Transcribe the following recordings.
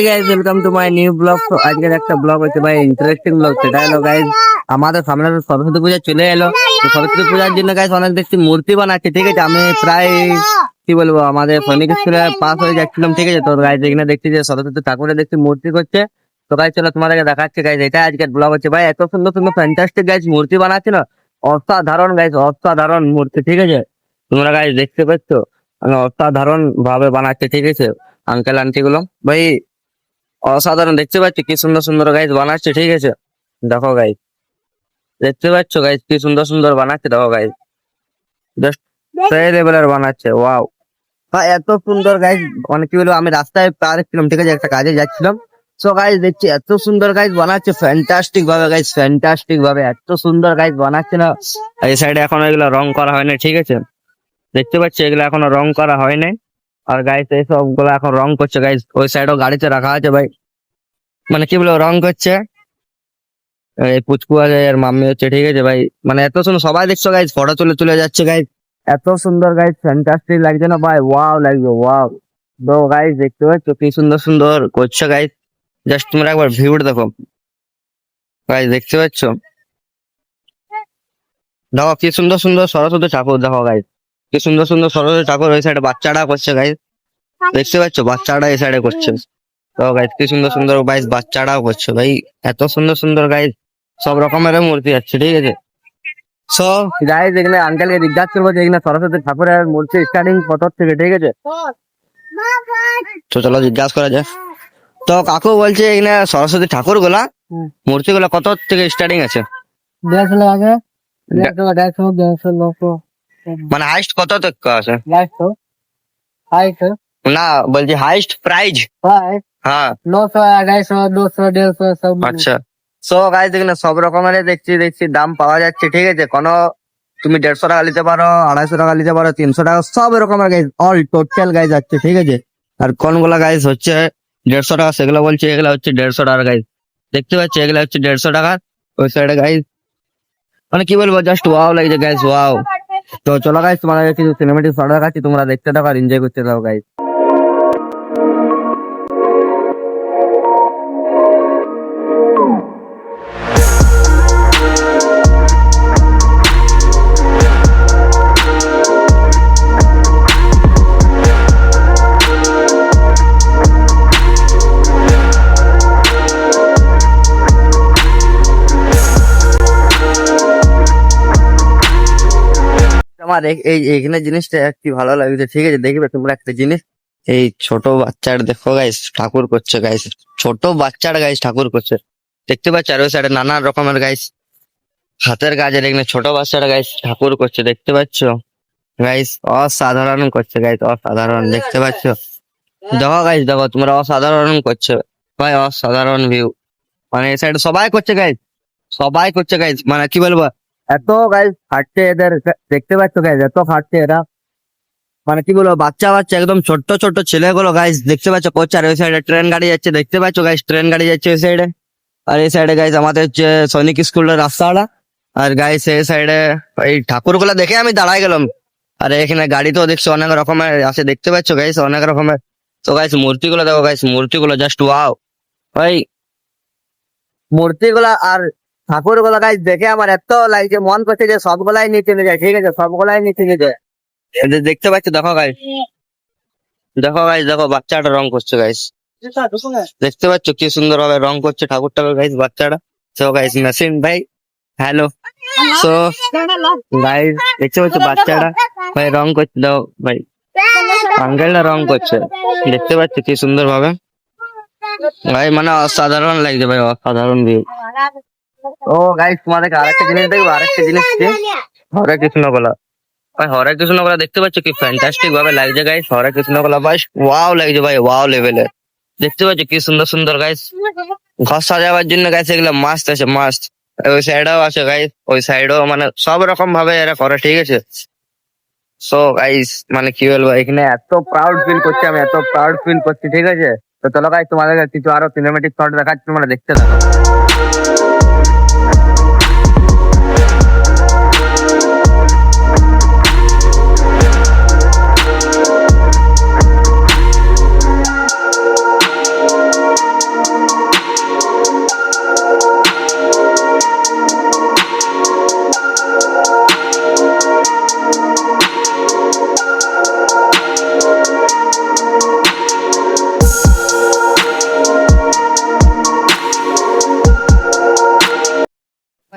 Hey guys, welcome to my new blog. তো আজকের একটা ব্লগ হচ্ছে ভাই ইন্টারেস্টিং ব্লগ। সেটা হলো গাইজ আমাদের সামনে তো সরস্বতী পূজা চলে এলো। তো সরস্বতী পূজার জন্য গাইজ অনেক দেখছি মূর্তি বানাচ্ছে, ঠিক আছে। আমি প্রায় কি বলবো আমাদের সৈনিক স্কুলে পাস হয়ে যাচ্ছিলাম, ঠিক আছে। তো গাইজ এখানে দেখছি যে সরস্বতী ঠাকুরের দেখছি মূর্তি করছে। তো গাইজ চলো তোমাদেরকে দেখাচ্ছে গাইজ, এটা আজকের ব্লগ হচ্ছে ভাই। এত সুন্দর সুন্দর ফ্যান্টাস্টিক গাইজ মূর্তি বানাচ্ছে না, অসাধারণ গাইজ, অসাধারণ মূর্তি, ঠিক আছে। তোমরা গাইজ দেখতে পাচ্ছ মানে অসাধারণ ভাবে বানাচ্ছে, ঠিক আছে। আঙ্কেল আন্টি গুলো ভাই অসাধারণ দেখতে পাচ্ছি, কি সুন্দর সুন্দর গাইজ বানাচ্ছে, ঠিক আছে। দেখো গাইজ, দেখতে পাচ্ছ গাইজ কি সুন্দর সুন্দর বানাচ্ছে, দেখো গাইজ জাস্ট সেই লেভেলের বানাচ্ছে, ওয়াও। এত সুন্দর গাইজ, মানে কি বলবো, আমি রাস্তায় পার ছিলাম, ঠিক আছে, একটা কাজে যাচ্ছিলাম। সো গাইজ দেখছি এত সুন্দর গাইজ বানাচ্ছে, ফ্যান্টাস্টিক ভাবে গাইজ, ফ্যান্টাস্টিক ভাবে এত সুন্দর গাইজ বানাচ্ছে না। এই সাইডে এখনো এগুলো রং করা হয়নি, ঠিক আছে। দেখতে পাচ্ছি এগুলো এখনো রং করা হয়নি। আর গাইজ এই সব গুলো এখন রং করছে গাইজ, ওই সাইডেও গাড়িতে রাখা আছে ভাই, মানে কি বলবো রং করছে। এই পুচকু আছে এর মাম্মি হচ্ছে, ঠিক আছে ভাই। মানে এত সুন্দর সবাই দেখছো গাইজ, ফটো তুলে তুলে যাচ্ছে গাইজ, এত সুন্দর গাইজ, ফ্যান্টাস্টিক লাগছে না ভাই, ওয়াও লাগবে, ওয়াও। তো গাইজ দেখতে পাচ্ছ কি সুন্দর সুন্দর করছে গাইজ, জাস্ট তোমরা একবার ভিউটা দেখো গাইজ, দেখতে পাচ্ছ। দেখো কি সুন্দর সুন্দর সরস্বতী ঠাকুর, দেখো গাইজ কি সুন্দর সুন্দর সরস্বতী ঠাকুর। ওই সাইডে বাচ্চারা করছে গাইজ, দেখতে পাচ্ছ বাচ্চারা এই সাইডে করছে। তো গাইজ কি সুন্দর সুন্দর গাইজ বাচ্চারাও করছে ভাই, এত সুন্দর সুন্দর গাইজ সব রকমের মূর্তি আছে, ঠিক আছে। সো গাইজ এখানে আঙ্কেলকে জিজ্ঞাসা করবো যে এখানে সরস্বতী ঠাকুরের মূর্তি স্টার্টিং কত থেকে, ঠিক আছে। তো চলো জিজ্ঞাসা করা যায়। তো কাকু বলছে এখানে সরস্বতী ঠাকুর গুলা মূর্তি গুলা কত থেকে স্টার্টিং আছে? 150 লাগে, 150, 150, 900, মানে হাইস্ট কত থেকে আছে? 150, না বলছি হাইস্ট প্রাইজ। হ্যাঁ 900, 250, 200, 150 সব। আচ্ছা। সো গাইজ এখানে সব রকমের দেখছি দেখছি দাম পাওয়া যাচ্ছে, ঠিক আছে। কোনো তুমি 150 টাকা নিতে পারো, 250 টাকা নিতে পারো, 300 টাকা, সব রকমের গাইজ অল টোটাল গাইজ আছে, ঠিক আছে। আর কোনগুলা গাইজ হচ্ছে 150 টাকা, সেগুলো বলছে এগুলা হচ্ছে 150 টাকা গাইজ, দেখতে পাচ্ছি এগুলা হচ্ছে 150 টাকা। ওই সাইডে গাইজ মানে কি বলবো জাস্ট ওয়াও লাগছে গাইজ, ওয়াও। তো চলো গাইজ তোমাদের কিছু সিনেমেটিক শট দেখাচ্ছি, তোমরা দেখতে থাকো আর এনজয় করতে থাকো গাইজ। আমার এইখানে জিনিসটা কি ভালো লাগছে, ঠিক আছে। দেখবে তোমরা একটা জিনিস, এই ছোট বাচ্চার দেখো গাইস ঠাকুর করছে গাইস, ছোট বাচ্চার গাইস ঠাকুর করছে, দেখতে পাচ্ছ। আর ওই সাইডে নানা রকমের গাইস হাতের কাজের এখানে ছোট বাচ্চারা গাইস ঠাকুর করছে, দেখতে পাচ্ছ গাইস। অসাধারণ করছে গাইস, অসাধারণ, দেখতে পাচ্ছ। দেখো গাইস, দেখো তোমরা অসাধারণ করছে ভাই, অসাধারণ ভিউ। মানে এই সাইডে সবাই করছে গাইস, সবাই করছে গাইস, মানে কি বলবো এত গাইস খাটছে এদের, দেখতে পাচ্ছ গাইস এত খাটছে এরা, মানে কি বলবো বাচ্চা বাচ্চা একদম ছোট্ট ছোট্ট ছেলেগুলো গাইস, দেখতে পাচ্ছ করছে। আর ওই সাইডে ট্রেন গাড়ি যাচ্ছে, দেখতে পাচ্ছ গাইস, ট্রেন গাড়ি যাচ্ছে ওই সাইডে। আর এই সাইডে গাইস আমাদের হচ্ছে সৈনিক স্কুলের রাস্তাটা। আর গাইস এই সাইডে এই ঠাকুর গুলা দেখে আমি দাঁড়াই গেলাম। আর এখানে গাড়ি তো দেখছো অনেক রকমের আছে, দেখতে পাচ্ছ গাইস অনেক রকমের। তো গাইস মূর্তিগুলো দেখো গাইস, মূর্তিগুলো জাস্ট ওয়াও ভাই, মূর্তিগুলা আর ঠাকুর গুলা গাইস দেখে আমার এত লাগছে, মন করছে যে সবগুলাই নিচে নিয়ে যায়, ঠিক আছে, সবগুলাই নিচে নিয়ে যায়। দেখতে পাচ্ছ, দেখো গাইস, দেখো গাইস, দেখো বাচ্চাটা রং করছে গাইস, দেখতে পাচ্ছ কি সুন্দর ভাবে রং করছে ঠাকুরটাকে গাইস বাচ্চাটা। তো গাইস নাসিম ভাই হ্যালো। সো গাইস দেখতে পাচ্ছ বাচ্চাটা ভাই রং করছে, দাও ভাই আঙ্কেলটা রং করছে, দেখতে পাচ্ছ কি সুন্দর ভাবে ভাই, মানে অসাধারণ লাগছে ভাই, অসাধারণ ভিউ। ও গাইস তোমাদেরকে আরেকটা জিনিস দেখবো, আরেকটা জিনিস হরে কৃষ্ণ গোলা ভাই, হরে কৃষ্ণ গোলা দেখতে পাচ্ছ কি ফ্যান্টাস্টিক ভাবে লাগছে গাইস, হরে কৃষ্ণ গোলা ভাই ওয়াও লাগছে ভাই, ওয়াও লেভেলের, দেখতে পাচ্ছ কি সুন্দর সুন্দর গাইস। ঘর সাজাবার জন্য গাইস এগুলো মাস্ট আছে, মাস্ট। ওই সাইডেও আছে গাইস, ওই সাইডেও, মানে সব রকম ভাবে এরা করে, ঠিক আছে। সো গাইস মানে কি বলবো, এখানে এত প্রাউড ফিল করছি আমি, এত প্রাউড ফিল করছি, ঠিক আছে। তো চলো গাইস তোমাদের কিছু আরো সিনেমেটিক শট দেখাচ্ছি, তোমরা দেখতে থাকো।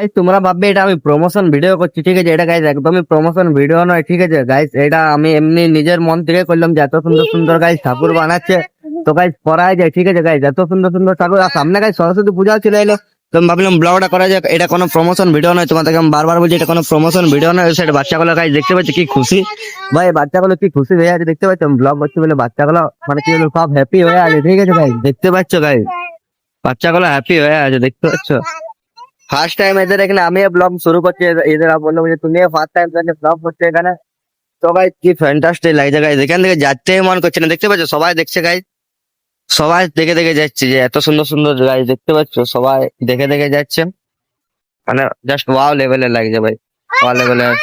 গাইস তোমরা ভাববে এটা আমি প্রমোশন ভিডিও করছি, ঠিক আছে? এটা গাইস একদমই প্রমোশন ভিডিও নয়, ঠিক আছে গাইস? এটা আমি এমনি নিজের মন থেকে করলাম যে এত সুন্দর সুন্দর গাইস ঠাকুর বানাচ্ছে, তো গাইস করাই যায়, ঠিক আছে গাইস? এত সুন্দর সুন্দর ঠাকুর, আর সামনে গাইস সরস্বতী পূজাও চলে এলো, তো আমি ভাবলাম ব্লগটা করা যাক। এটা কোনো প্রমোশন ভিডিও নয়, তোমাদেরকে আমি বারবার বলছি এটা কোনো প্রমোশন ভিডিও নয়। ওই সাইড বাচ্চাগুলো গাইস দেখতে পাচ্ছি কি খুশি, ভাই বাচ্চাগুলো কি খুশি হয়ে আছে দেখতে পাচ্ছ? ব্লগ করছি বলে বাচ্চাগুলো মানে কি বলবো সব হ্যাপি হয়ে আছে, ঠিক আছে গাইস? দেখতে পাচ্ছ গাইস বাচ্চাগুলো হ্যাপি হয়ে আছে, দেখতে পাচ্ছ? ফার্স্ট টাইম এদের এখানে আমি ব্লগ শুরু করছি, এদের বললো যে তুমি ফার্স্ট টাইম ব্লগ করছো এখানে, তো গাইস কি ফ্যান্টাস্টিক লাগছে গাইস, এখান থেকে যাচ্ছে মন করছে না, দেখতে পাচ্ছ? সবাই দেখছে গাইস, সবাই দেখে দেখে যাচ্ছে যে এত সুন্দর সুন্দর গাইস, দেখতে পাচ্ছ? সবাই দেখে দেখে যাচ্ছে, মানে জাস্ট ওয়াও লেভেলের লাগছে ভাই, ওয়াও লেভেলের।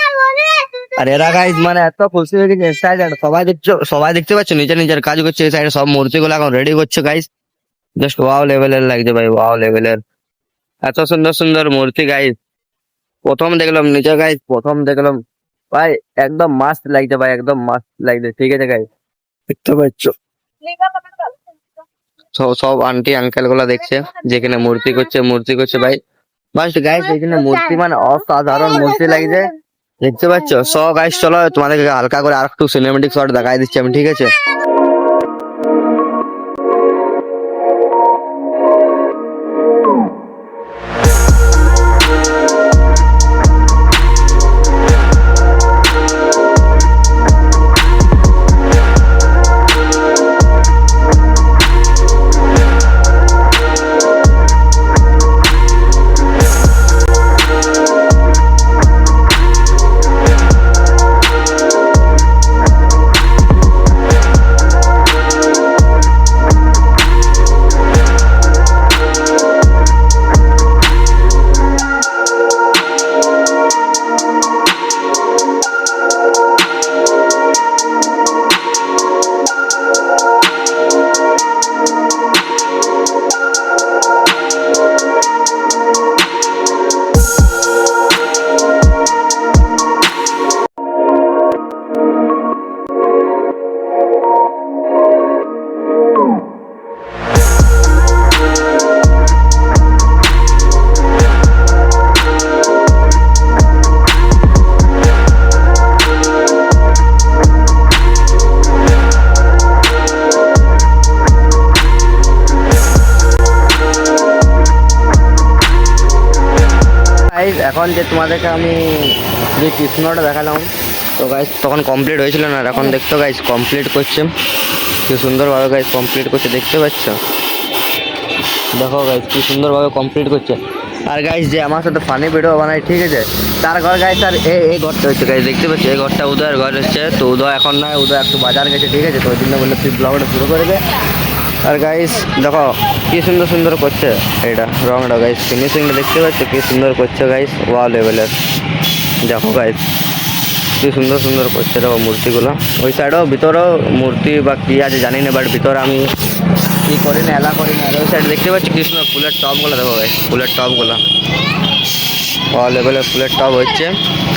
আর এরা গাইস মানে এত খুশি হয়ে গেছে, এক্সাইটেড, সবাই দেখছো, সবাই দেখতে পাচ্ছ নিজের নিজের কাজ করছে, এই সাইডে সব মূর্তিগুলো এখন রেডি করছে গাইস, জাস্ট ওয়াও লেভেলের লাগছে ভাই, ওয়াও লেভেলের। এত সুন্দর সুন্দর মূর্তি গাইস, প্রথম দেখলাম নিজে গাইস, প্রথম দেখলাম ভাই, একদম মাস্ত লাগছে ভাই, একদম মাস্ত লাগছে, ঠিক আছে গাইস? দেখতে পাচ্ছ সব সব আন্টি আঙ্কেল গুলা দেখছে যেখানে মূর্তি করছে ভাই, বাস গাইস এখানে মূর্তি মানে অসাধারণ মূর্তি লাগছে, দেখতে পাচ্ছ? সো গাইস চলো তোমাদেরকে হালকা করে আর একটু সিনেমেটিক শট দেখাই দিচ্ছি আমি, ঠিক আছে? গাইস এখন যে তোমাদেরকে আমি যে কৃষ্ণটা দেখালাম, তো গাইস তখন কমপ্লিট হয়েছিল না, আর এখন দেখছো গাইস কমপ্লিট করছে, কি সুন্দরভাবে গাইস কমপ্লিট করছে, দেখতে পাচ্ছ? দেখো গাইস কি সুন্দরভাবে কমপ্লিট করছে। আর গাইস যে আমার সাথে ফানি ভিডিও বানায়, ঠিক আছে, তার ঘর গাইস, আর এই ঘরটা হচ্ছে গাইস, দেখতে পাচ্ছ? এই ঘরটা উদয়ের ঘর হচ্ছে, তো উদয় এখন নয়, উদয় একটু বাজার গেছে, ঠিক আছে? তো ওই জন্য বললো তুই ব্লগটা শুরু করে দে। আর গাইস দেখো কি সুন্দর সুন্দর করছে এটা রংটা গাইস, ফিনিশিংটা দেখতে পাচ্ছ কি সুন্দর করছে গাইস, ওয়াও লেভেলের। দেখো গাইস কি সুন্দর সুন্দর করছে, দেখো মূর্তিগুলো, ওই সাইডেও ভিতরেও মূর্তি বা কি আছে জানি না, বাট ভিতরে আমি কি করি না, এলা করি না। আর ওই সাইড দেখতে পাচ্ছি কৃষ্ণ ফুলের টপগুলো, দেখো গাইস ফুলের টপগুলো, ওয়াও লেভেলের ফুলের টপ হচ্ছে।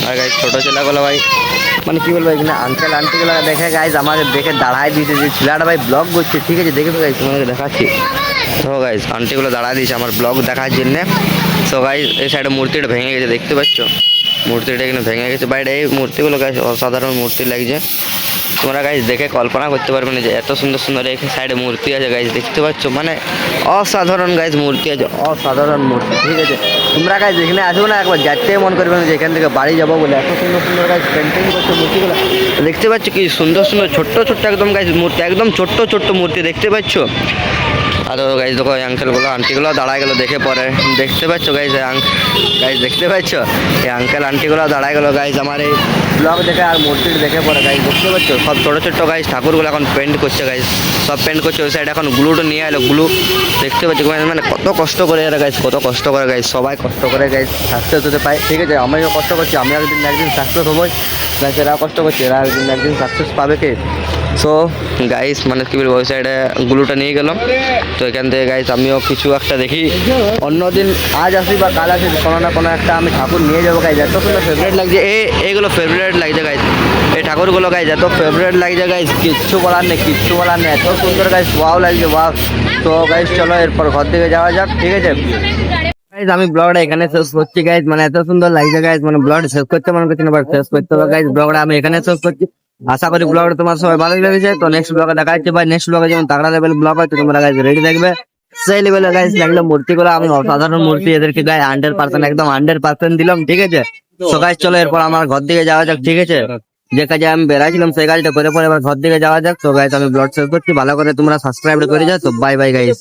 আর গাইস ছোটো ছেলেগুলো ভাই মানে কি বলবো, এখানে আঙ্কেল আন্টিগুলো দেখে গাইস আমাকে দেখে দাঁড়ায় দিয়েছে যে ছেলেটা ভাই ব্লগ করছে, ঠিক আছে? দেখে তো গাইস তোমাকে দেখাচ্ছি, তো গাইস আন্টিগুলো দাঁড়ায় দিয়েছে আমার ব্লগ দেখার জন্যে। তো গাইস এই সাইডে মূর্তিটা ভেঙে গেছে, দেখতে পাচ্ছ? মূর্তিটা এখানে ভেঙে গেছে, বাইরে এই মূর্তিগুলো গাইস অসাধারণ মূর্তি লাগছে, তোমরা গাইস দেখে কল্পনা করতে পারবে না যে এত সুন্দর সুন্দর এই সাইডে মূর্তি আছে গাইস, দেখতে পাচ্ছ? মানে অসাধারণ গাইস মূর্তি আছে, অসাধারণ মূর্তি, ঠিক আছে? তোমরা গাইস যেখানে আসবে না একবার যাচ্ছে মন করবে না যে এখান থেকে বাড়ি যাবো বলে, এত সুন্দর সুন্দর গাইস পেন্টিং করছে মূর্তিগুলো, দেখতে পাচ্ছ? কি সুন্দর সুন্দর ছোট্ট ছোট্ট একদম গাইস মূর্তি, একদম ছোট্ট ছোট্ট মূর্তি, দেখতে পাচ্ছ? আর গাইস দেখো এই আঙ্কেলগুলো আন্টিগুলো দাঁড়ায় গেলো দেখে পরে, দেখতে পাচ্ছ গাইস? গাইস দেখতে পাচ্ছ এই আঙ্কেল আন্টিগুলো দাঁড়ায় গেলো গাইস আমার এই ব্লগ দেখে আর মূর্তিটা দেখে পরে, গাইস দেখতে পাচ্ছ? সব ছোটো ছোট্ট গাইস ঠাকুরগুলো এখন পেন্ট করছে গাইস, সব পেন্ট করছে। ওই সাইড এখন গ্লুটা নিয়ে এলো, গ্লু, দেখতে পাচ্ছ? মানে কত কষ্ট করে এরা গাইস, কত কষ্ট করে গাইস, সবাই কষ্ট করে গাইস সাকসেস হতে পায়, ঠিক আছে? আমিও কষ্ট করছি, আমি একদিন সাকসেস হবোই গাইস, এরা কষ্ট করছে, এরা একদিন সাকসেস পাবে কে? সো গাইস মানে কি বলবো, ওই সাইডে গ্লুটা নিয়ে গেলাম, তো এখান থেকে গাইস আমিও কিছু একটা দেখি, অন্যদিন আজ আসি বা কাল আসি কোনো না কোনো একটা আমি ঠাকুর নিয়ে যাবো গাইস, এত সুন্দর ফেভারিট লাগছে, এইগুলো ফেভারিট লাগছে গাইস, এই ঠাকুরগুলো গাইস এত ফেভারিট লাগছে গাইস, কিচ্ছু বলার নেই, কিচ্ছু বলার নেই, এত সুন্দর গাইস, ওয়াও লাগছে ওয়াও। তো গাইস চলো এরপর ঘর থেকে যাওয়া যাক, ঠিক আছে? Guys, আমি ব্লগটা এখানে শেষ করছি গাইজ, মানে এত সুন্দর লাগছে গাইজ, মানে ব্লগটা শেষ করতে মনে করছি না, বাট শেষ করতে হবে গাইজ। ব্লগটা আমি এখানে শেষ করছি, আশা করি ব্লগটা তোমার সবাই ভালো লেগেছে। তো নেক্সট ব্লগে দেখা যাচ্ছে ভাই, নেক্সট ব্লগে যেমন তাগড়া লেভেল ব্লগ হয় তো তোমরা গাইজ রেডি থাকবে। সেই লেভেলে গাইজ লাগলো মূর্তিগুলো, আমি অসাধারণ মূর্তি এদেরকে গায়ে 100% একদম 100% দিলাম, ঠিক আছে। তো গাইজ চলো এরপর আমার ঘর দিকে যাওয়া যাক, ঠিক আছে। যে কাজে আমি বেড়াইছিলাম সেই কাজটা করে পরে এবার ঘর দিকে যাওয়া যাক। তো গাইজ আমি ব্লগ শেষ করছি, ভালো করে তোমরা সাবস্ক্রাইব করে যাও। তো বাই বাই গাইজ।